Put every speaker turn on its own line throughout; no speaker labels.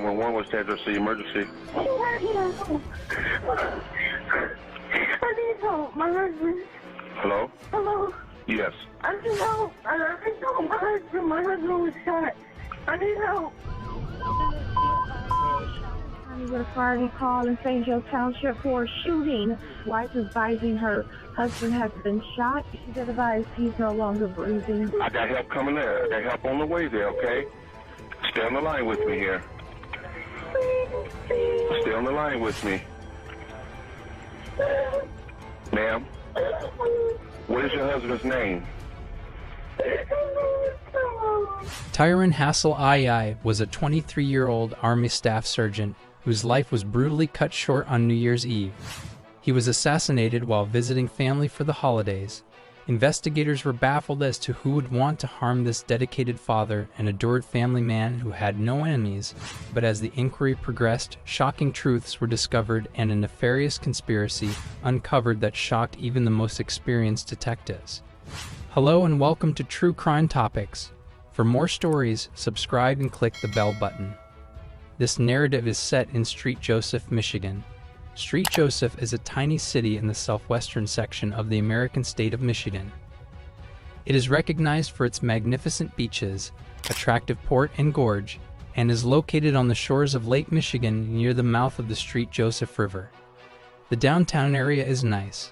911. What's the address of the emergency?
I need help. My husband.
Hello?
Hello.
Yes.
I need help. I need help. My husband was shot. I need help. I'm going to fire a call in St. Joe Township for a shooting. Wife is advising her husband has been shot. She's advised he's no longer breathing.
I got help coming there. I got help on the way there, okay? Stay on the line with me here. Stay on the line with me. Ma'am, what is your husband's name?
Tyron Hassel II was a 23-year-old Army Staff Sergeant whose life was brutally cut short on New Year's Eve. He was assassinated while visiting family for the holidays. Investigators were baffled as to who would want to harm this dedicated father and adored family man who had no enemies, but as the inquiry progressed, shocking truths were discovered and a nefarious conspiracy uncovered that shocked even the most experienced detectives. Hello and welcome to True Crime Topics. For more stories, subscribe and click the bell button. This narrative is set in St. Joseph, Michigan. St. Joseph is a tiny city in the southwestern section of the American state of Michigan. It is recognized for its magnificent beaches, attractive port and gorge, and is located on the shores of Lake Michigan near the mouth of the St. Joseph River. The downtown area is nice.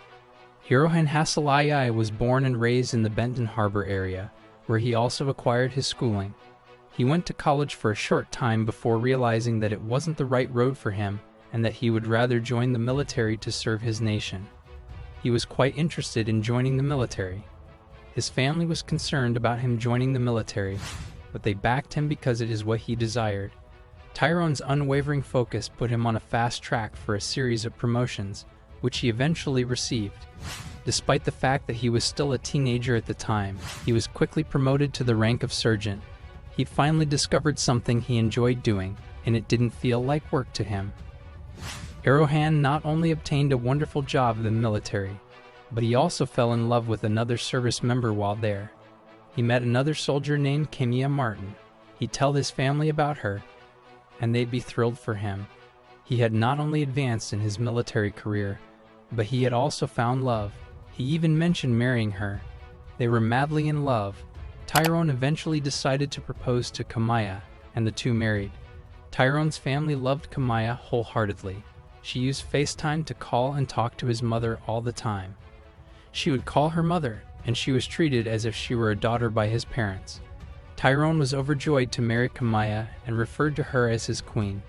Johann Hassel II was born and raised in the Benton Harbor area, where he also acquired his schooling. He went to college for a short time before realizing that it wasn't the right road for him and that he would rather join the military to serve his nation. He was quite interested in joining the military. His family was concerned about him joining the military, but they backed him because it is what he desired. Tyron's unwavering focus put him on a fast track for a series of promotions, which he eventually received. Despite the fact that he was still a teenager at the time, he was quickly promoted to the rank of sergeant. He finally discovered something he enjoyed doing, and it didn't feel like work to him. Johann not only obtained a wonderful job in the military, but he also fell in love with another service member while there. He met another soldier named Kimia Martin. He'd tell his family about her, and they'd be thrilled for him. He had not only advanced in his military career, but he had also found love. He even mentioned marrying her. They were madly in love. Tyron eventually decided to propose to Kimia, and the two married. Tyron's family loved Kimia wholeheartedly. She used FaceTime to call and talk to his mother all the time. She would call her mother, and she was treated as if she were a daughter by his parents. Tyron was overjoyed to marry Kimia and referred to her as his queen.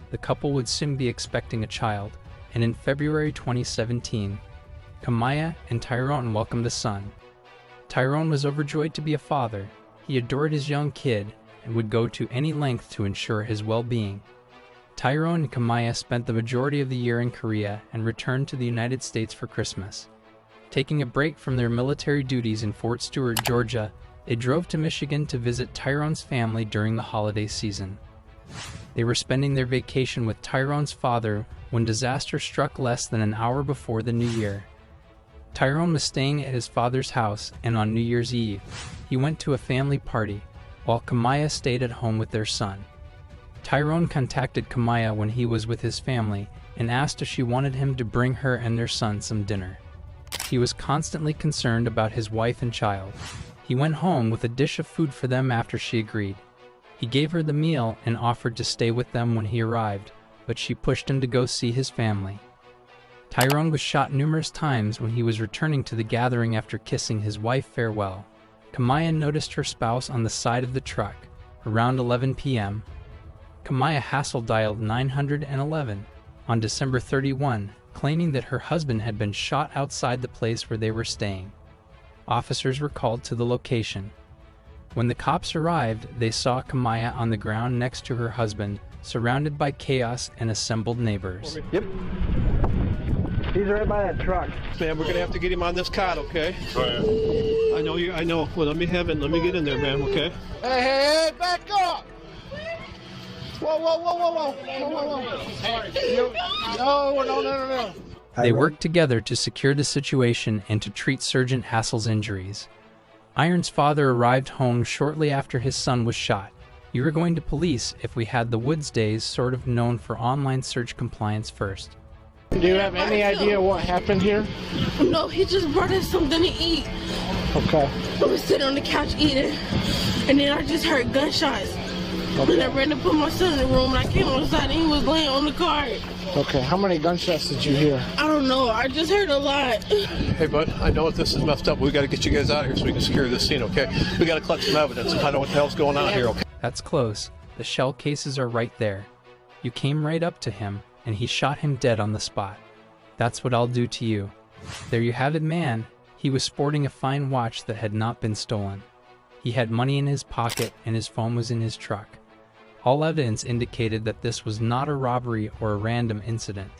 The couple would soon be expecting a child, and in February 2017, Kimia and Tyron welcomed a son. Tyron was overjoyed to be a father. He adored his young kid and would go to any length to ensure his well-being. Tyron and Kimia spent the majority of the year in Korea and returned to the United States for Christmas. Taking a break from their military duties in Fort Stewart, Georgia, they drove to Michigan to visit Tyron's family during the holiday season. They were spending their vacation with Tyron's father when disaster struck less than an hour before the new year. Tyron was staying at his father's house, and on New Year's Eve, he went to a family party, while Kimia stayed at home with their son. Tyron contacted Kimia when he was with his family and asked if she wanted him to bring her and their son some dinner. He was constantly concerned about his wife and child. He went home with a dish of food for them after she agreed. He gave her the meal and offered to stay with them when he arrived, but she pushed him to go see his family. Tyron was shot numerous times when he was returning to the gathering after kissing his wife farewell. Kimia noticed her spouse on the side of the truck. Around 11 p.m., Kimia Hassel dialed 911 on December 31, claiming that her husband had been shot outside the place where they were staying. Officers were called to the location. When the cops arrived, they saw Kimia on the ground next to her husband, surrounded by chaos and assembled neighbors.
Yep. He's right by that truck.
Man, we're gonna have to get him on this cot, okay?
Go ahead.
I know. Well, let me get in there, man, okay?
Hey, back up! Whoa. No.
They worked together to secure the situation and to treat Sergeant Hassel's injuries. Iron's father arrived home shortly after his son was shot. You were going to police if we had the Woods days sort of known for online search compliance first.
Do you have any idea what happened here?
No, he just brought us something to eat.
Okay.
I was sitting on the couch eating, and then I just heard gunshots. And I ran to put my son in the room, and I came outside, and he was laying on the cart.
Okay, how many gunshots did you hear?
I don't know, I just heard a lot.
Hey, bud, I know if this is messed up. We got to get you guys out of here so we can secure this scene, okay? We got to collect some evidence and find out what the hell's going on here, okay?
That's close. The shell cases are right there. You came right up to him, and he shot him dead on the spot. That's what I'll do to you. There you have it, man. He was sporting a fine watch that had not been stolen. He had money in his pocket, and his phone was in his truck. All evidence indicated that this was not a robbery or a random incident.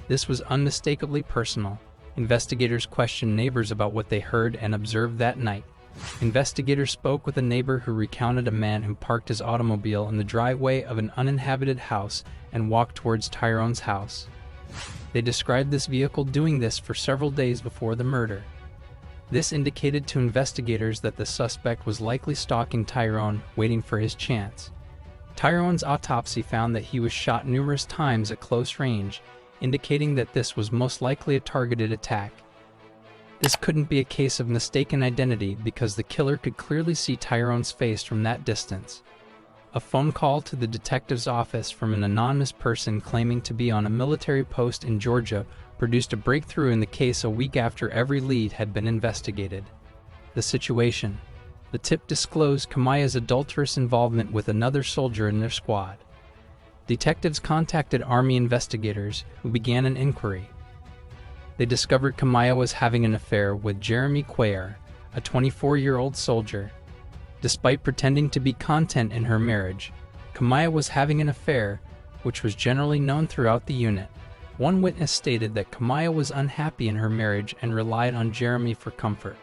This was unmistakably personal. Investigators questioned neighbors about what they heard and observed that night. Investigators spoke with a neighbor who recounted a man who parked his automobile in the driveway of an uninhabited house and walked towards Tyrone's house. They described this vehicle doing this for several days before the murder. This indicated to investigators that the suspect was likely stalking Tyrone, waiting for his chance. Tyrone's autopsy found that he was shot numerous times at close range, indicating that this was most likely a targeted attack. This couldn't be a case of mistaken identity because the killer could clearly see Tyrone's face from that distance. A phone call to the detective's office from an anonymous person claiming to be on a military post in Georgia produced a breakthrough in the case a week after every lead had been investigated. The situation. The tip disclosed Kamaya's adulterous involvement with another soldier in their squad. Detectives contacted Army investigators, who began an inquiry. They discovered Kamaya was having an affair with Jeremy Cuellar, a 24-year-old soldier. Despite pretending to be content in her marriage, Kamaya was having an affair, which was generally known throughout the unit. One witness stated that Kamaya was unhappy in her marriage and relied on Jeremy for comfort.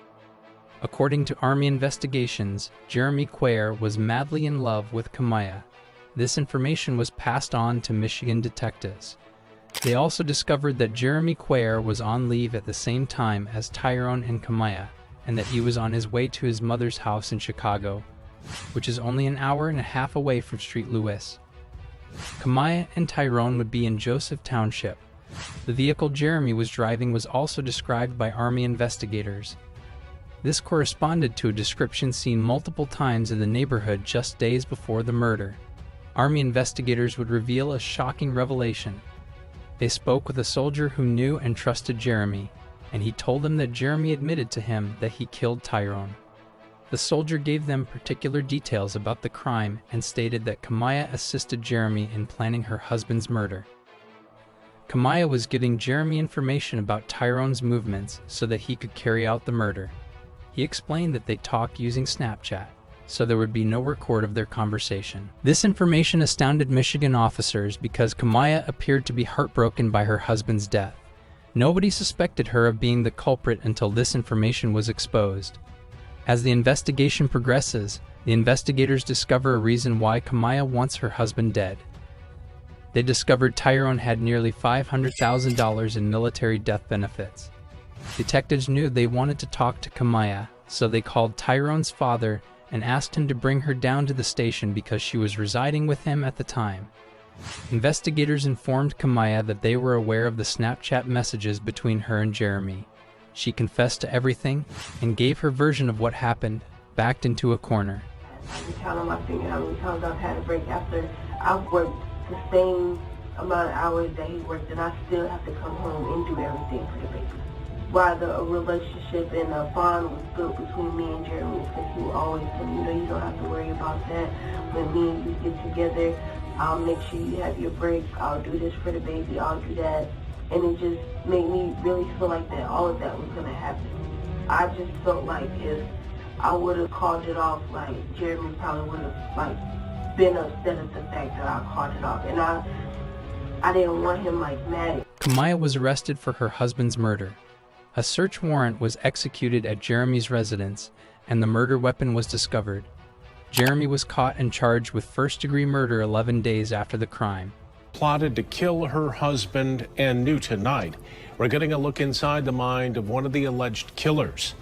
According to Army investigations, Jeremy Cuellar was madly in love with Kamaya. This information was passed on to Michigan detectives. They also discovered that Jeremy Cuellar was on leave at the same time as Tyrone and Kamaya, and that he was on his way to his mother's house in Chicago, which is only an hour and a half away from St. Louis. Kamaya and Tyrone would be in Joseph Township. The vehicle Jeremy was driving was also described by Army investigators. This corresponded to a description seen multiple times in the neighborhood just days before the murder. Army investigators would reveal a shocking revelation. They spoke with a soldier who knew and trusted Jeremy, and he told them that Jeremy admitted to him that he killed Tyrone. The soldier gave them particular details about the crime and stated that Kamaya assisted Jeremy in planning her husband's murder. Kamaya was giving Jeremy information about Tyrone's movements so that he could carry out the murder. He explained that they talked using Snapchat, so there would be no record of their conversation. This information astounded Michigan officers because Kamaya appeared to be heartbroken by her husband's death. Nobody suspected her of being the culprit until this information was exposed. As the investigation progresses, the investigators discover a reason why Kamaya wants her husband dead. They discovered Tyrone had nearly $500,000 in military death benefits. Detectives knew they wanted to talk to Kamaya, so they called Tyrone's father and asked him to bring her down to the station because she was residing with him at the time. Investigators informed Kamaya that they were aware of the Snapchat messages between her and Jeremy. She confessed to everything and gave her version of what happened, backed into a corner.
I can count on my finger how many times I've had a break after I've worked the same amount of hours that he worked, and I still have to come home and do everything for the baby. Why a relationship and a bond was built between me and Jeremy, because he would always tell me, you don't have to worry about that. When me and you get together, I'll make sure you have your break. I'll do this for the baby. I'll do that. And it just made me really feel like that all of that was going to happen. I just felt like if I would have called it off, like Jeremy probably would have been upset at the fact that I called it off. And I didn't want him mad.
Kamaya was arrested for her husband's murder. A search warrant was executed at Jeremy's residence, and the murder weapon was discovered. Jeremy was caught and charged with first-degree murder 11 days after the crime.
Plotted to kill her husband, and new tonight, we're getting a look inside the mind of one of the alleged killers.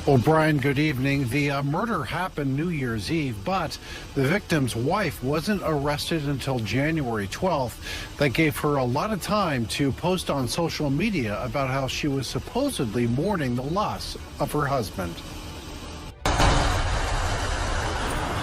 O'Brien, good evening. The murder happened New Year's Eve, but the victim's wife wasn't arrested until January 12th. That gave her a lot of time to post on social media about how she was supposedly mourning the loss of her husband.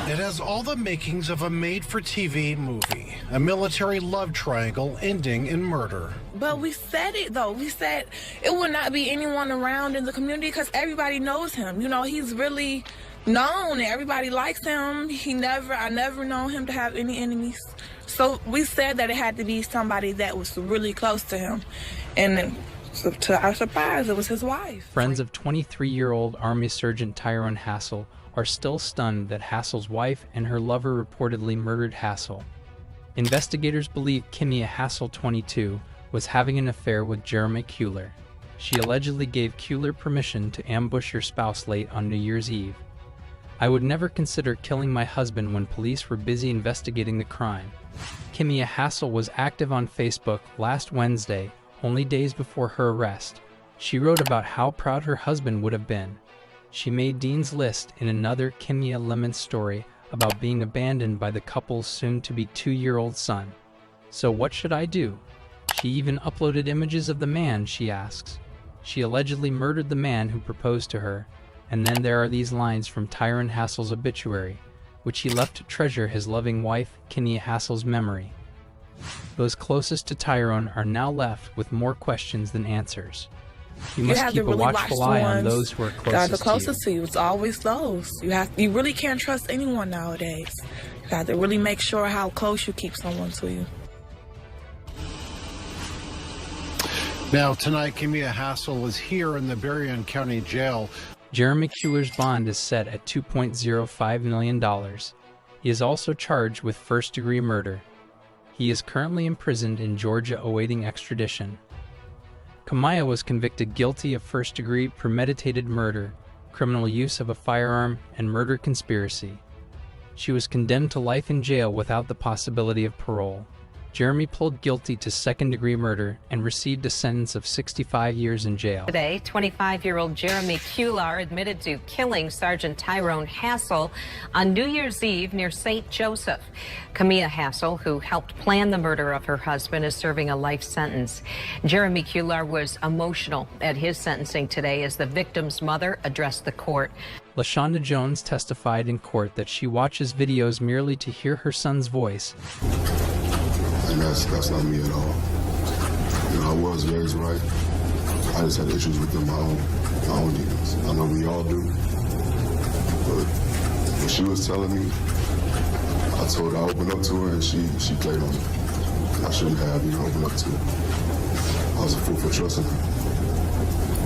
It has all the makings of a made-for-TV movie, a military love triangle ending in murder.
But we said it, though. We said it would not be anyone around in the community because everybody knows him. You know, he's really known. Everybody likes him. I never known him to have any enemies. So we said that it had to be somebody that was really close to him. And then, so to our surprise, it was his wife.
Friends of 23-year-old Army Sergeant Tyrone Hassel are still stunned that Hassel's wife and her lover reportedly murdered Hassel. Investigators believe Kimia Hassel, 22, was having an affair with Jeremy Kuehler. She allegedly gave Kuehler permission to ambush her spouse late on New Year's Eve. "I would never consider killing my husband when police were busy investigating the crime." Kimia Hassel was active on Facebook last Wednesday, only days before her arrest. She wrote about how proud her husband would have been. She made Dean's List in another Kimia Lemons story about being abandoned by the couple's soon-to-be 2-year-old son. "So what should I do?" She even uploaded images of the man, she asks. She allegedly murdered the man who proposed to her, and then there are these lines from Tyrone Hassel's obituary, which he left to treasure his loving wife, Kimia Hassel's memory. Those closest to Tyrone are now left with more questions than answers. You must keep a watchful eye on those who are closest
to you. It's always those. You really can't trust anyone nowadays. You have to really make sure how close you keep someone to you.
Now, tonight, Kimia Hassel is here in the Berrien County Jail.
Jeremy Kuehler's bond is set at $2.05 million. He is also charged with first-degree murder. He is currently imprisoned in Georgia awaiting extradition. Kimia was convicted guilty of first-degree premeditated murder, criminal use of a firearm, and murder conspiracy. She was condemned to life in jail without the possibility of parole. Jeremy pled guilty to second-degree murder and received a sentence of 65 years in jail.
Today, 25-year-old Jeremy Kuehler admitted to killing Sergeant Tyrone Hassel on New Year's Eve near St. Joseph. Kimia Hassel, who helped plan the murder of her husband, is serving a life sentence. Jeremy Kuehler was emotional at his sentencing today as the victim's mother addressed the court.
LaShonda Jones testified in court that she watches videos merely to hear her son's voice.
And that's not me at all. You know, I was raised right. I just had issues with my own demons. I know we all do. But when she was telling me, I told her I opened up to her and she played on me. I shouldn't have even opened up to her. I was a fool for trusting her.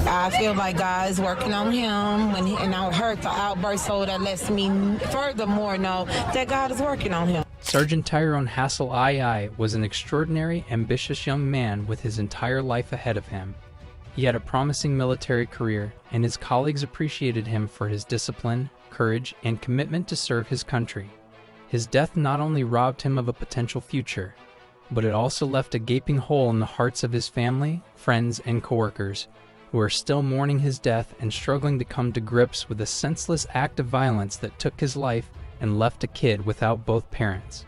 I feel like God is working on him, and I heard the outburst, so that lets me furthermore know that God is working on him.
Sergeant Tyrone Hassel II was an extraordinary, ambitious young man with his entire life ahead of him. He had a promising military career, and his colleagues appreciated him for his discipline, courage, and commitment to serve his country. His death not only robbed him of a potential future, but it also left a gaping hole in the hearts of his family, friends, and coworkers, who are still mourning his death and struggling to come to grips with the senseless act of violence that took his life and left a kid without both parents.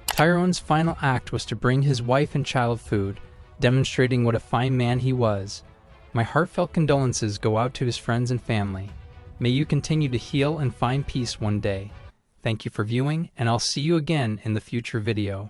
Tyrone's final act was to bring his wife and child food, demonstrating what a fine man he was. My heartfelt condolences go out to his friends and family. May you continue to heal and find peace one day. Thank you for viewing, and I'll see you again in the future video.